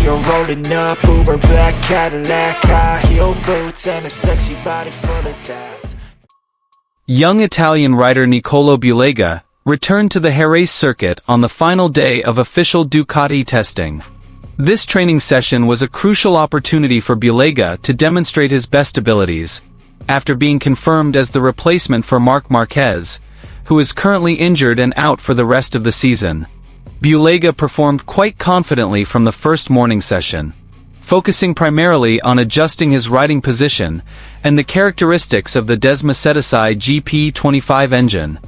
You're rolling up, Uber black Cadillac, high heel boots, and a sexy body full of tats. Young Italian rider Nicolo Bulega returned to the Jerez circuit on the final day of official Ducati testing. This training session was a crucial opportunity for Bulega to demonstrate his best abilities, after being confirmed as the replacement for Marquez, who is currently injured and out for the rest of the season. Bulega performed quite confidently from the first morning session, focusing primarily on adjusting his riding position and the characteristics of the Ducati GP25 engine.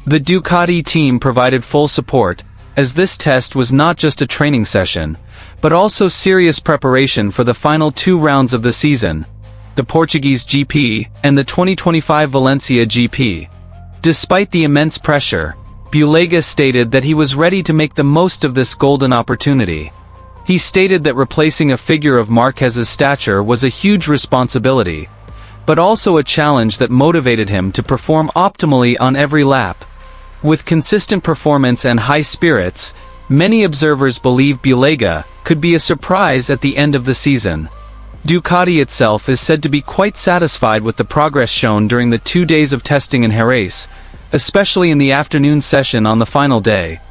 The Ducati team provided full support, as this test was not just a training session, but also serious preparation for the final 2 rounds of the season, the Portuguese GP and the 2025 Valencia GP. Despite the immense pressure, Bulega stated that he was ready to make the most of this golden opportunity. He stated that replacing a figure of Marquez's stature was a huge responsibility, but also a challenge that motivated him to perform optimally on every lap. With consistent performance and high spirits, many observers believe Bulega could be a surprise at the end of the season. Ducati itself is said to be quite satisfied with the progress shown during the 2 days of testing in Jerez, especially in the afternoon session on the final day,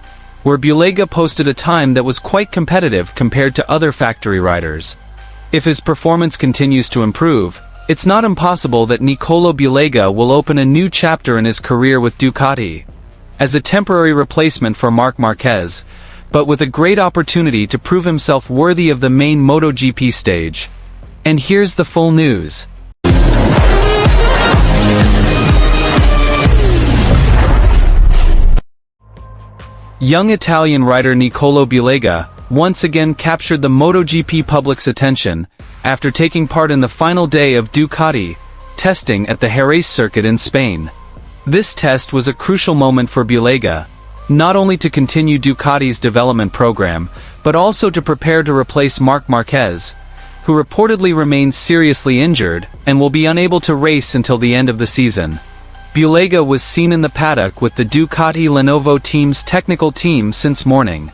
where Bulega posted a time that was quite competitive compared to other factory riders. If his performance continues to improve, it's not impossible that Nicolo Bulega will open a new chapter in his career with Ducati, as a temporary replacement for Marquez, but with a great opportunity to prove himself worthy of the main MotoGP stage. And here's the full news. Young Italian rider Nicolo Bulega once again captured the MotoGP public's attention after taking part in the final day of Ducati testing at the Jerez circuit in Spain. This test was a crucial moment for Bulega, not only to continue Ducati's development program, but also to prepare to replace Marquez, who reportedly remains seriously injured and will be unable to race until the end of the season. Bulega was seen in the paddock with the Ducati Lenovo team's technical team since morning.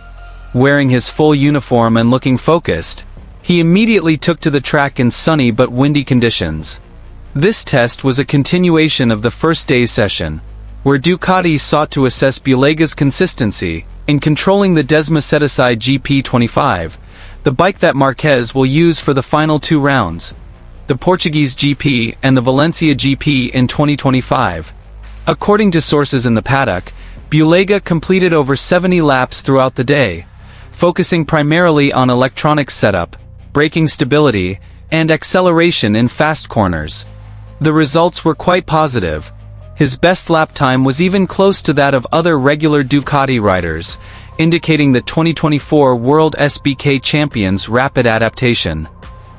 Wearing his full uniform and looking focused, he immediately took to the track in sunny but windy conditions. This test was a continuation of the first day's session, where Ducati sought to assess Bulega's consistency in controlling the Ducati GP25, the bike that Marquez will use for the final 2 rounds, the Portuguese GP and the Valencia GP in 2025. According to sources in the paddock, Bulega completed over 70 laps throughout the day, focusing primarily on electronics setup, braking stability, and acceleration in fast corners. The results were quite positive. His best lap time was even close to that of other regular Ducati riders, indicating the 2024 World SBK Champions' rapid adaptation.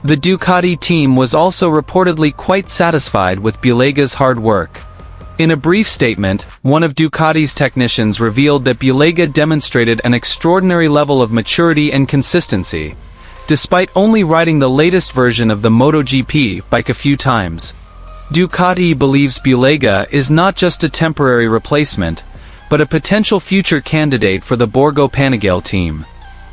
The Ducati team was also reportedly quite satisfied with Bulega's hard work. In a brief statement, one of Ducati's technicians revealed that Bulega demonstrated an extraordinary level of maturity and consistency, despite only riding the latest version of the MotoGP bike a few times. Ducati believes Bulega is not just a temporary replacement, but a potential future candidate for the Borgo Panigale team.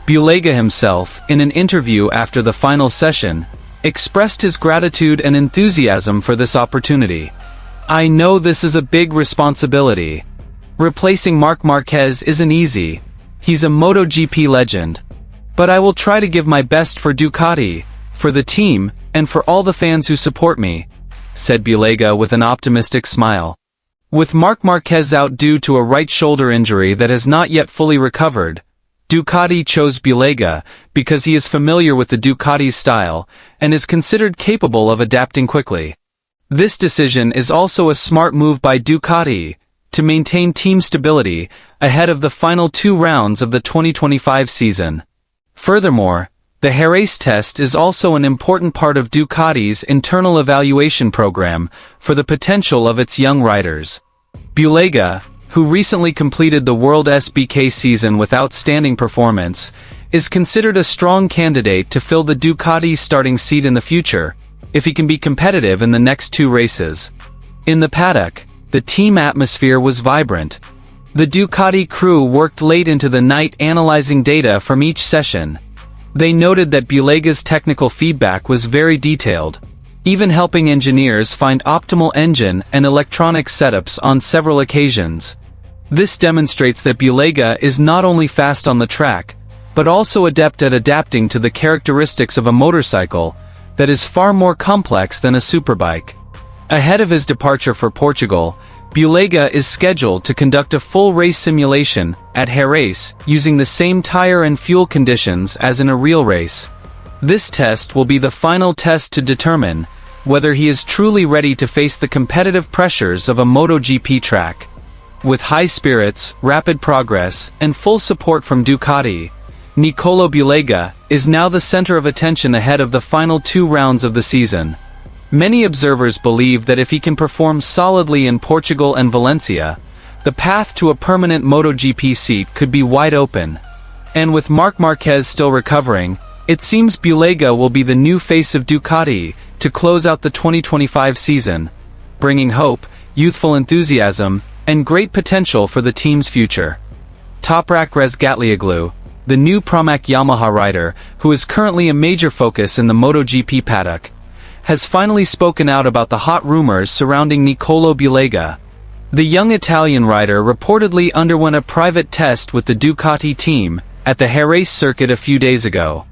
Bulega himself, in an interview after the final session, expressed his gratitude and enthusiasm for this opportunity. "I know this is a big responsibility. Replacing Marquez isn't easy. He's a MotoGP legend. But I will try to give my best for Ducati, for the team, and for all the fans who support me," said Bulega with an optimistic smile. With Marquez out due to a right shoulder injury that has not yet fully recovered, Ducati chose Bulega because he is familiar with the Ducati's style and is considered capable of adapting quickly. This decision is also a smart move by Ducati to maintain team stability ahead of the final 2 rounds of the 2025 season. Furthermore, the Jerez test is also an important part of Ducati's internal evaluation program for the potential of its young riders. Bulega, who recently completed the World SBK season with outstanding performance, is considered a strong candidate to fill the Ducati starting seat in the future, if he can be competitive in the next 2 races. In the paddock, the team atmosphere was vibrant. The Ducati crew worked late into the night analyzing data from each session. They noted that Bulega's technical feedback was very detailed, even helping engineers find optimal engine and electronic setups on several occasions. This demonstrates that Bulega is not only fast on the track, but also adept at adapting to the characteristics of a motorcycle that is far more complex than a superbike. Ahead of his departure for Portugal, Bulega is scheduled to conduct a full race simulation at Jerez using the same tire and fuel conditions as in a real race. This test will be the final test to determine whether he is truly ready to face the competitive pressures of a MotoGP track. With high spirits, rapid progress, and full support from Ducati, Nicolo Bulega is now the center of attention ahead of the final 2 rounds of the season. Many observers believe that if he can perform solidly in Portugal and Valencia, the path to a permanent MotoGP seat could be wide open. And with Marquez still recovering, it seems Bulega will be the new face of Ducati to close out the 2025 season, bringing hope, youthful enthusiasm, and great potential for the team's future. Toprak Gatlioglu, the new Pramac Yamaha rider, who is currently a major focus in the MotoGP paddock, has finally spoken out about the hot rumors surrounding Nicolo Bulega. The young Italian rider reportedly underwent a private test with the Ducati team at the Jerez circuit a few days ago.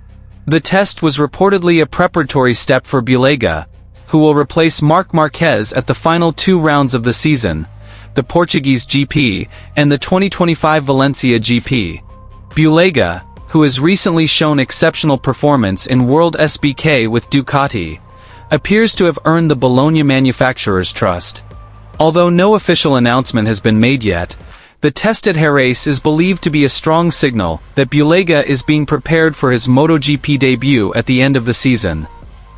The test was reportedly a preparatory step for Bulega, who will replace Marquez at the final 2 rounds of the season, the Portuguese GP and the 2025 Valencia GP. Bulega, who has recently shown exceptional performance in World SBK with Ducati, appears to have earned the Bologna manufacturer's trust. Although no official announcement has been made yet, the test at Jerez is believed to be a strong signal that Bulega is being prepared for his MotoGP debut at the end of the season.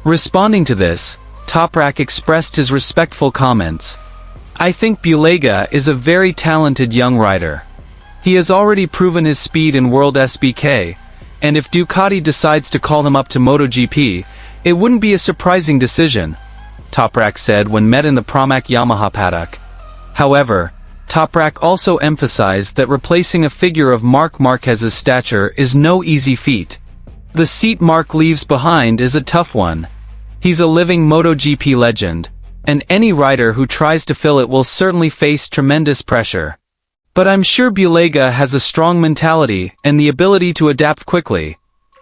Responding to this, Toprak expressed his respectful comments. "I think Bulega is a very talented young rider. He has already proven his speed in World SBK, and if Ducati decides to call him up to MotoGP, it wouldn't be a surprising decision," Toprak said when met in the Pramac Yamaha paddock. However, Toprak also emphasized that replacing a figure of Marquez's stature is no easy feat. The seat Mark leaves behind is a tough one. He's a living MotoGP legend, and any rider who tries to fill it will certainly face tremendous pressure. "But I'm sure Bulega has a strong mentality and the ability to adapt quickly,"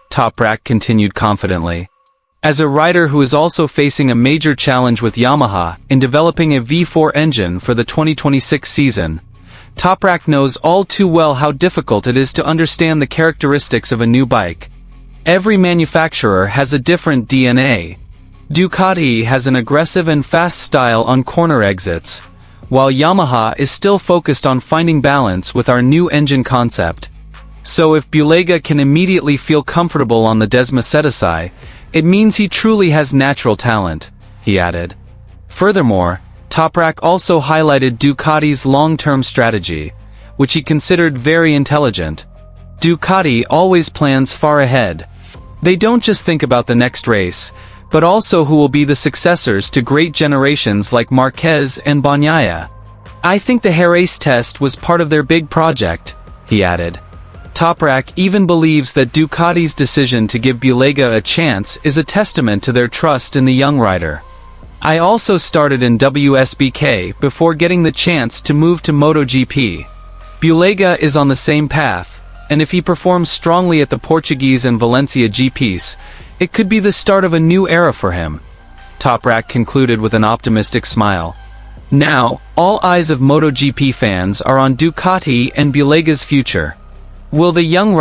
Toprak continued confidently. As a rider who is also facing a major challenge with Yamaha in developing a V4 engine for the 2026 season, Toprak knows all too well how difficult it is to understand the characteristics of a new bike. Every manufacturer has a different DNA. Ducati has an aggressive and fast style on corner exits, while Yamaha is still focused on finding balance with our new engine concept. So if Bulega can immediately feel comfortable on the Desmocetasai, it means he truly has natural talent, he added. Furthermore, Toprak also highlighted Ducati's long-term strategy, which he considered very intelligent. Ducati always plans far ahead. They don't just think about the next race, but also who will be the successors to great generations like Marquez and Bagnaia. "I think the Jerez test was part of their big project," he added. Toprak even believes that Ducati's decision to give Bulega a chance is a testament to their trust in the young rider. "I also started in WSBK before getting the chance to move to MotoGP. Bulega is on the same path, and if he performs strongly at the Portuguese and Valencia GPs, it could be the start of a new era for him," Toprak concluded with an optimistic smile. Now, all eyes of MotoGP fans are on Ducati and Bulega's future. Will the young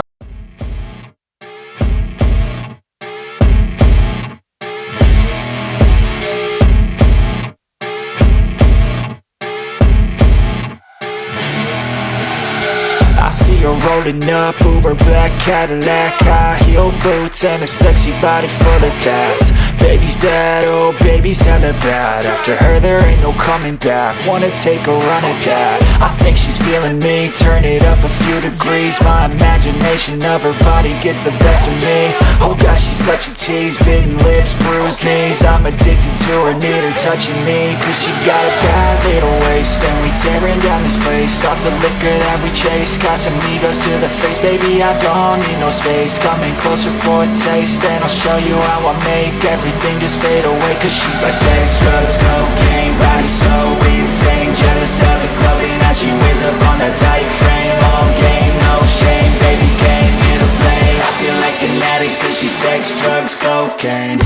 I see her rolling up, Uber black Cadillac, high heel boots and a sexy body full of tats. Baby's bad, oh baby's hella bad. After her there ain't no coming back. Wanna take a run at that. I think she's feeling me, turn it up a few degrees. My imagination of her body gets the best of me. Oh gosh, she's such a tease, bitten lips, bruised knees. I'm addicted to her, need her touching me, cause she got a bad little waist. And we tearing down this place, off the liquor that we chase. Casamigos to the face, baby, I don't need no space. Coming closer for a taste, and I'll show you how I make everything just fade away. Cause she's like sex, drugs, cocaine, body so insane. Jealous of the clothing that she wears up on that tight frame. All game, no shame, baby came here to play. I feel like an addict cause she's sex, drugs, cocaine.